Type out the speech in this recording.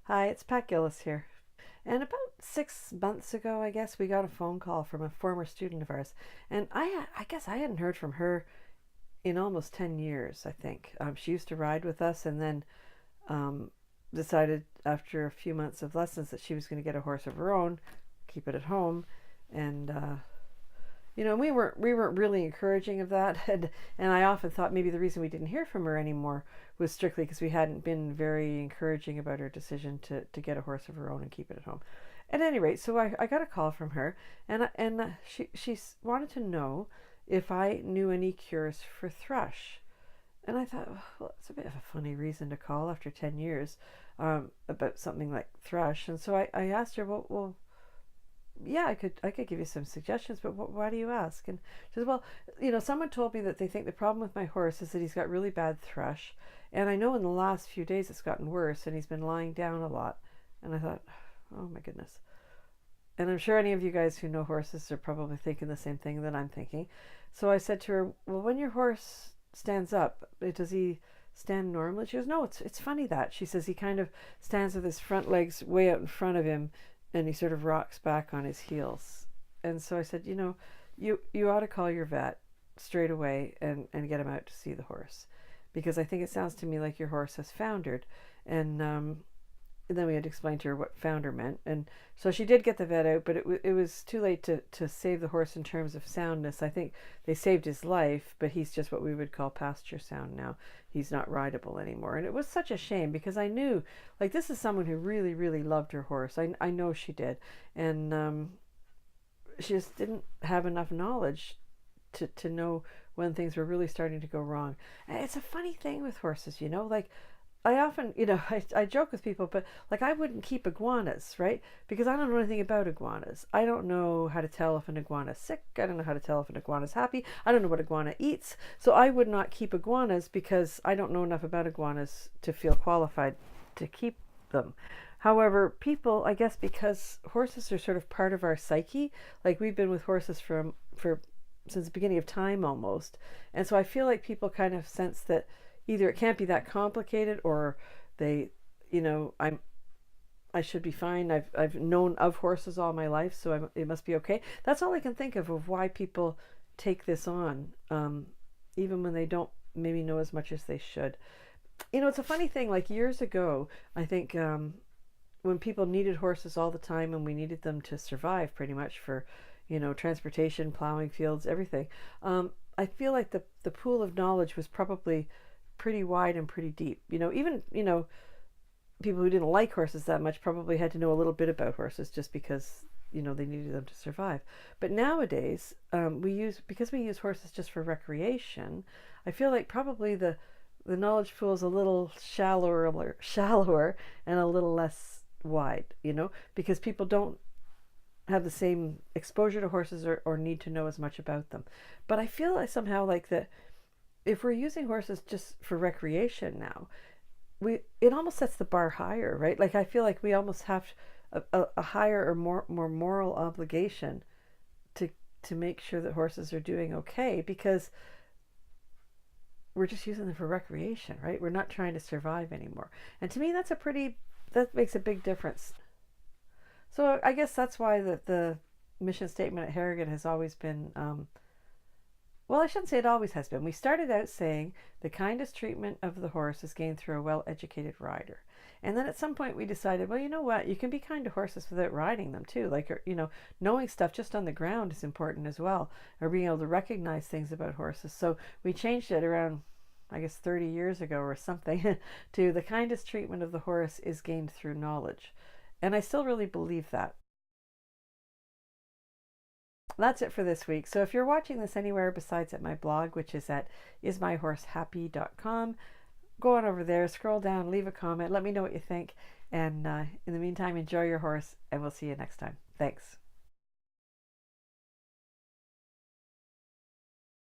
Hi, it's Pat Gillis here. And about 6 months ago, I guess, we got a phone call from a former student of ours. And I guess I hadn't heard from her in almost 10 years, I think. She used to ride with us and then um, decided after a few months of lessons that she was going to get a horse of her own, keep it at home. And we weren't really encouraging of that, and I often thought maybe the reason we didn't hear from her anymore was strictly because we hadn't been very encouraging about her decision to get a horse of her own and keep it at home. At any rate, so I got a call from her, and she wanted to know if I knew any cures for thrush. And I thought, well, it's a bit of a funny reason to call after 10 years about something like thrush. And so I asked her, well, yeah, I could give you some suggestions, but why do you ask? And she says, well, someone told me that they think the problem with my horse is that he's got really bad thrush, and I know in the last few days it's gotten worse, and he's been lying down a lot. And I thought, oh my goodness. And I'm sure any of you guys who know horses are probably thinking the same thing that I'm thinking. So I said to her, well, when your horse stands up, does he stand normally? She goes, no, it's funny that. She says he kind of stands with his front legs way out in front of him and he sort of rocks back on his heels. And so I said, you ought to call your vet straight away and get him out to see the horse, because I think it sounds to me like your horse has foundered. And then we had to explain to her what founder meant. And so she did get the vet out, but it was too late to save the horse in terms of soundness. I think they saved his life, but he's just what we would call pasture sound now. He's not rideable anymore. And it was such a shame because I knew, like, this is someone who really, really loved her horse. I know she did. And she just didn't have enough knowledge to know when things were really starting to go wrong. And it's a funny thing with horses, like I often, I joke with people, but like I wouldn't keep iguanas, right? Because I don't know anything about iguanas. I don't know how to tell if an iguana is sick. I don't know how to tell if an iguana is happy. I don't know what iguana eats. So I would not keep iguanas because I don't know enough about iguanas to feel qualified to keep them. However, people, I guess because horses are sort of part of our psyche, like we've been with horses for since the beginning of time almost. And so I feel like people kind of sense that either it can't be that complicated or they, I should be fine. I've known of horses all my life, so it must be okay. That's all I can think of why people take this on, even when they don't maybe know as much as they should. It's a funny thing. Like years ago, I think when people needed horses all the time and we needed them to survive pretty much for, transportation, plowing fields, everything. I feel like the pool of knowledge was probably pretty wide and pretty deep. Even, people who didn't like horses that much probably had to know a little bit about horses just because, they needed them to survive. But nowadays, because we use horses just for recreation, I feel like probably the knowledge pool is a little shallower and a little less wide, because people don't have the same exposure to horses or need to know as much about them. But I feel like somehow like that if we're using horses just for recreation now, it almost sets the bar higher, right? Like I feel like we almost have a higher or more moral obligation to to make sure that horses are doing okay because we're just using them for recreation, right? We're not trying to survive anymore. And to me, that makes a big difference. So I guess that's why the mission statement at Harrigan has always been, well, I shouldn't say it always has been. We started out saying the kindest treatment of the horse is gained through a well-educated rider. And then at some point we decided, well, you know what? You can be kind to horses without riding them too. Like, knowing stuff just on the ground is important as well, or being able to recognize things about horses. So we changed it around, I guess, 30 years ago or something to the kindest treatment of the horse is gained through knowledge. And I still really believe that. That's it for this week. So if you're watching this anywhere besides at my blog, which is at ismyhorsehappy.com, go on over there, scroll down, leave a comment, let me know what you think. And in the meantime, enjoy your horse, and we'll see you next time. Thanks.